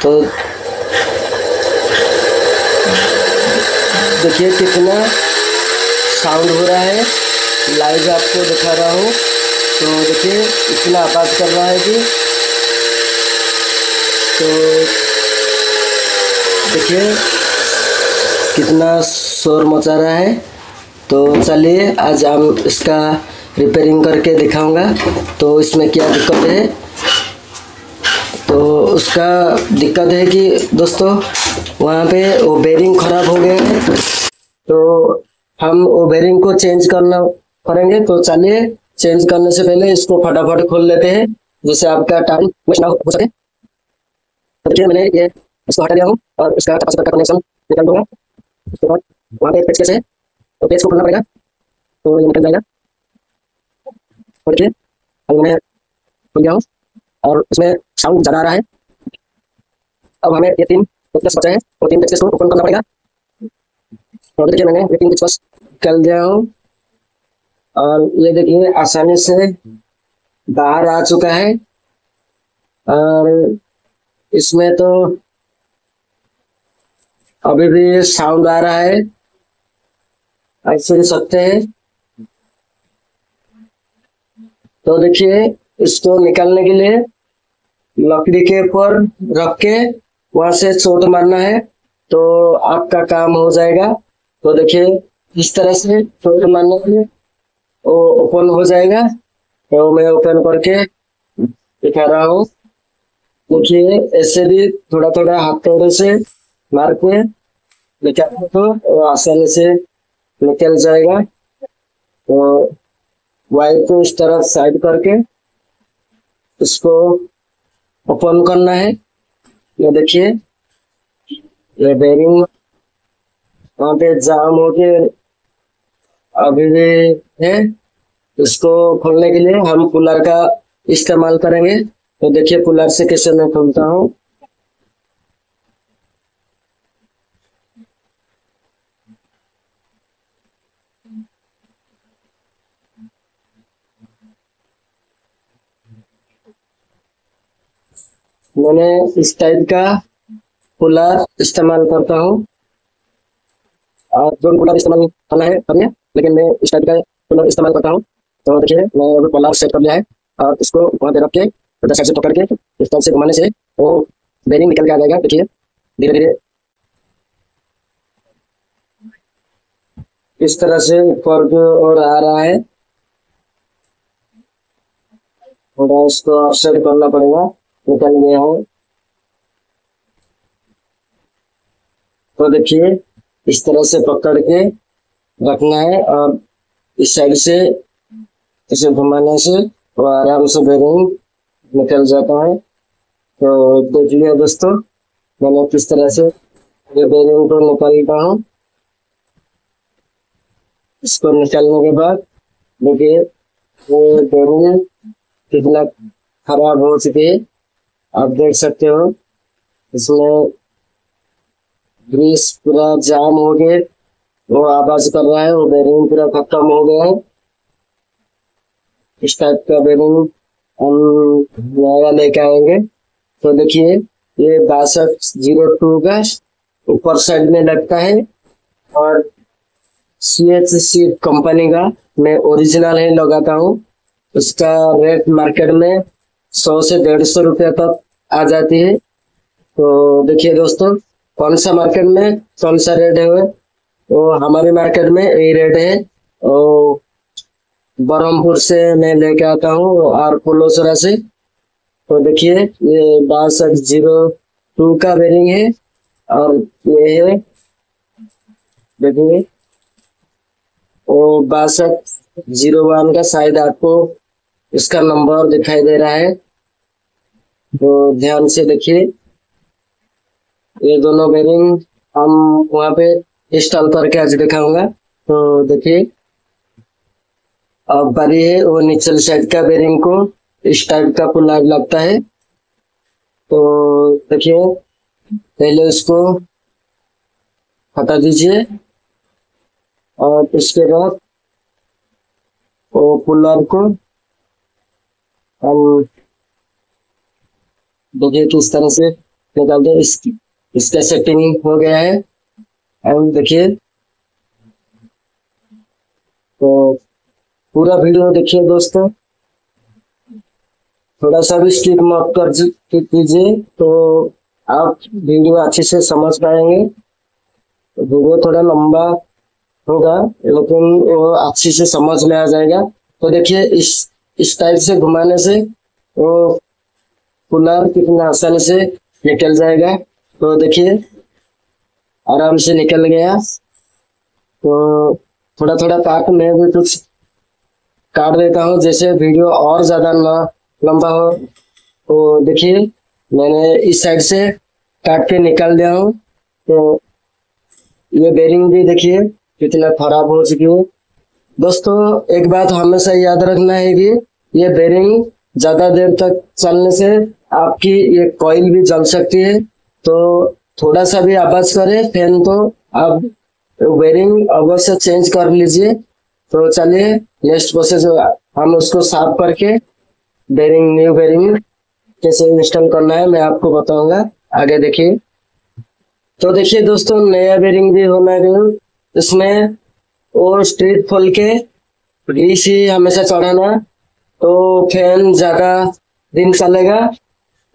तो देखिए कितना साउंड हो रहा है, लाइव आपको दिखा रहा हूँ। तो देखिए इतना आवाज़ कर रहा है कि तो देखिए कितना शोर मचा रहा है। तो चलिए आज हम इसका रिपेयरिंग करके दिखाऊंगा। तो इसमें क्या दिक्कत है, तो उसका दिक्कत है कि दोस्तों वहाँ पे वो बेरिंग खराब हो गए हैं, तो हम वो बेरिंग को चेंज करना करेंगे। तो चलिए चेंज करने से पहले इसको फटाफट खोल लेते हैं, जिससे आपका टाइम वेस्ट ना हो सके। तो देखिए मैंने ये इसको हटा लिया हूँ और इसका कैपेसिटर का कनेक्शन निकाल दूंगा। उसके बाद वहाँ पे एक पेचकस है, तो पेच को खोलना पड़ेगा, तो ये निकल जाएगा। और देखिए अब मैंने खोल दिया हूँ और उसमें साउंड ज़्यादा आ रहा है। अब हमें ये 3 पेचकस बचे हैं, वो 3 पेचकस को ओपन करना पड़ेगा। और देखिए मैंने ये 3 पेचकस निकाल दिया हूँ और ये देखिए आसानी से बाहर आ चुका है। और इसमें तो अभी भी साउंड आ रहा है, आप सुन सकते हैं। तो देखिए इसको निकालने के लिए लकड़ी के ऊपर रख के वहां से चोट मारना है, तो आपका काम हो जाएगा। तो देखिए इस तरह से चोट मारने से वो ओपन हो जाएगा। तो मैं ओपन करके दिखा रहा हूँ। देखिए ऐसे भी थोड़ा थोड़ा हथौड़े से मार के निकालो तो आसानी से निकल जाएगा। तो वायर को इस तरफ साइड करके इसको ओपन करना है। ये देखिए ये बेरिंग वहाँ पे जाम हो के अभी भी है। इसको खोलने के लिए हम कूलर का इस्तेमाल करेंगे। तो देखिए कूलर से कैसे मैं खोलता हूँ। मैंने इस टाइप का कूलर इस्तेमाल करता हूँ, और जो कूलर इस्तेमाल करना है करिए, लेकिन मैं इस टाइप का कूलर इस्तेमाल करता हूँ। तो देखिए मैं कूलर सेट कर लिया है और इसको वहाँ पे रख के उधर साइड से पकड़ के इस तरह से घुमाने से वो बेरिंग निकल के आ जाएगा। देखिए धीरे धीरे इस तरह से ऊपर की ओर आ रहा है। थोड़ा इसको ऑफसेट करना पड़ेगा, निकल गया है। तो देखिए इस तरह से पकड़ के रखना है और इस साइड से इसे घुमाने से वो आराम से बेरिंग निकल जाता है। तो देखिए दोस्तों मैंने किस तरह से ये बेरिंग को निकालता हूँ। इसको निकालने के बाद देखिए ये बेरिंग कितना खराब हो चुकी है, आप देख सकते हो। इसमें ग्रीस पूरा जाम हो गए, वो आवाज कर रहा है, वो बेरिंग पूरा खत्म हो गया है। इस टाइप का बेरिंग हम नया लेके आएंगे। तो देखिए ये 6202 का ऊपर साइड में लगता है और CHC कंपनी का मैं ओरिजिनल है लगाता हूँ। उसका रेट मार्केट में 100 से 150 रुपये तक आ जाती है। तो देखिए दोस्तों कौन सा मार्केट में कौन सा रेट है, वो हमारे मार्केट में यही रेट है। और बरहमपुर से मैं लेके आता हूँ और पुलोसरा से। तो देखिए ये 6202 का बेरिंग है और ये है देखिए वो 6201 का, शायद आपको इसका नंबर दिखाई दे रहा है, तो ध्यान से देखिए। ये दोनों बेरिंग हम वहाँ पे इंस्टॉल करके आज दिखाऊंगा। तो देखिए अब बारी है वो निचल साइड का बेरिंग को इस टाइप का पुलाव लगता है। तो देखिए पहले इसको हटा दीजिए और उसके बाद वो पुलाव को हम देखिए किस तरह से निकालते हैं। इसका सेटिंग हो गया है। अब देखिए, तो पूरा वीडियो देखिए दोस्तों, थोड़ा सा भी स्किप मत कर कीजिए, तो आप वीडियो अच्छे से समझ पाएंगे। वीडियो थोड़ा लंबा होगा लेकिन वो अच्छी से समझ में आ जाएगा। तो देखिए, इस टाइप से घुमाने से वो कूलर कितना आसानी से निकल जाएगा। तो देखिए, आराम से निकल गया। तो थोड़ा थोड़ा पार्ट में भी कुछ काट देता हूँ, जैसे वीडियो और ज्यादा लंबा हो। तो देखिए, मैंने इस साइड से काट के निकाल दिया हूँ। तो ये बेरिंग भी देखिए कितना खराब हो चुकी है। दोस्तों, एक बात हमेशा याद रखना है कि ये बेरिंग ज्यादा देर तक चलने से आपकी ये कॉइल भी जल सकती है। तो थोड़ा सा भी आवाज करे फैन तो आप बेरिंग अवश्य चेंज कर लीजिए। तो चलिए, नेक्स्ट प्रोसेस हम उसको साफ करके न्यू बेरिंग कैसे इंस्टॉल करना है मैं आपको बताऊंगा। आगे देखिए। तो देखिए दोस्तों, नया बेरिंग भी होना है इसमें, और स्ट्रीट खोल के इसी हमेशा चढ़ाना, तो फैन ज्यादा दिन चलेगा।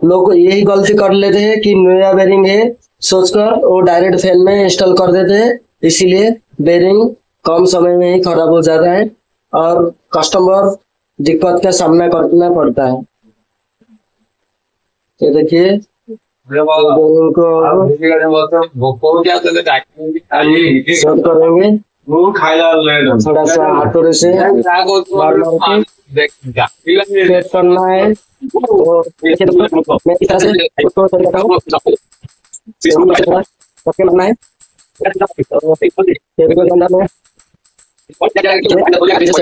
लोग यही गलती कर लेते हैं कि नया बेरिंग है सोचकर वो डायरेक्ट फैन में इंस्टॉल कर देते हैं, इसीलिए बेरिंग कम समय में ही खराब हो जाता है और कस्टमर दिक्कत का सामना करना पड़ता है। तो देखिए, करेंगे थोड़ा सा हाथों से सेट करना है। मैं इस तरह से उसको सेट करता हूँ, करना है। सेट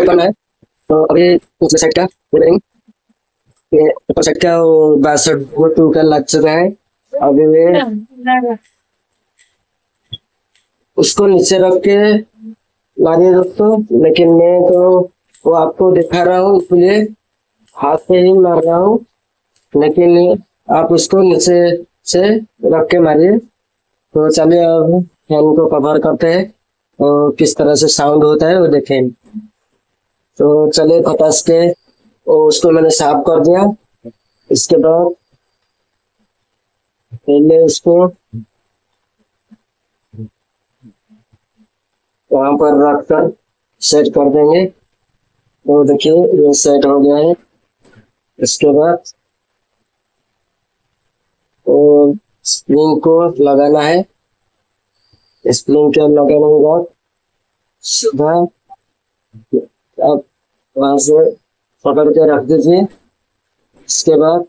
करना है। तो अभी दूसरे साइड का ऊपर साइड का 62 का लग चुका है। अभी मैं उसको नीचे रख के मारिए दोस्तों, लेकिन मैं तो वो आपको दिखा रहा हूँ इसलिए हाथ से ही मार रहा हूँ, लेकिन आप उसको नीचे से रख के मारिए। तो चलिए, अब फैन को कवर करते हैं और किस तरह से साउंड होता है वो देखें। तो चलिए, फटास के उसको मैंने साफ कर दिया। इसके बाद पहले उसको वहां पर रख कर सेट कर देंगे। तो देखिए, ये सेट हो गया है। इसके बाद स्प्रिंग को लगाना है। स्प्रिंग के लगाने के बाद सीधा आप वहां से पकड़ के रख दीजिए। इसके बाद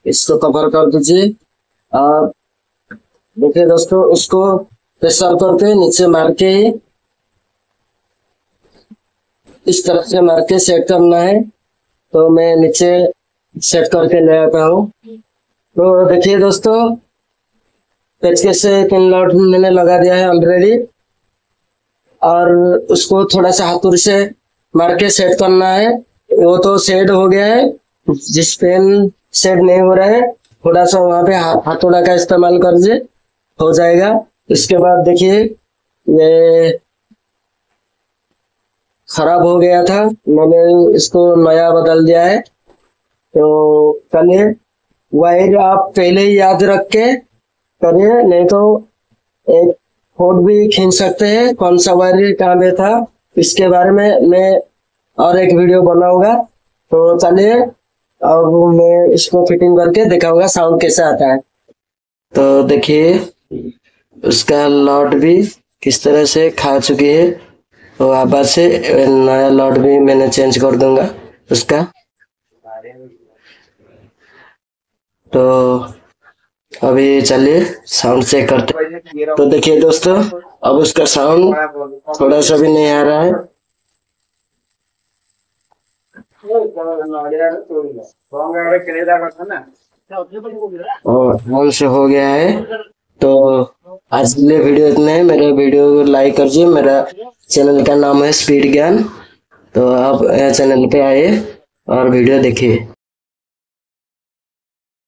इसको कवर कर दीजिए और देखिए दोस्तों, उसको प्रेशर करके नीचे मार के ही इस तरह से मार के सेट करना है। तो मैं नीचे सेट करके ले आता हूँ। तो देखिए दोस्तों, पेचकस से 3 नट मैंने लगा दिया है ऑलरेडी, और उसको थोड़ा सा हाथुड़ से मार के सेट करना है। वो तो सेट हो गया है, जिस पेन सेट नहीं हो रहा है थोड़ा सा वहां पे हथौड़ा का इस्तेमाल कर दीजिए, हो जाएगा। इसके बाद देखिए, ये खराब हो गया था, मैंने इसको नया बदल दिया है। तो चलिए, वायर आप पहले ही याद रख के करिए, नहीं तो एक कोड भी खींच सकते हैं कौन सा वायर कहाँ पे था। इसके बारे में मैं और एक वीडियो बनाऊंगा। तो चलिए, अब मैं इसको फिटिंग करके दिखाऊंगा साउंड कैसे आता है। तो देखिए, उसका लॉट भी किस तरह से खा चुकी है, तो आवाज से नया लॉट भी मैंने चेंज कर दूंगा उसका। तो अभी चलिए साउंड चेक करते हैं। तो देखिए दोस्तों, अब उसका साउंड थोड़ा सा भी नहीं आ रहा है और ऑन से हो गया है। तो आज के लिए वीडियो इतना है। मेरे वीडियो को लाइक करिए। मेरा चैनल का नाम है स्पीड ज्ञान। तो आप चैनल पे आइए और वीडियो देखिए।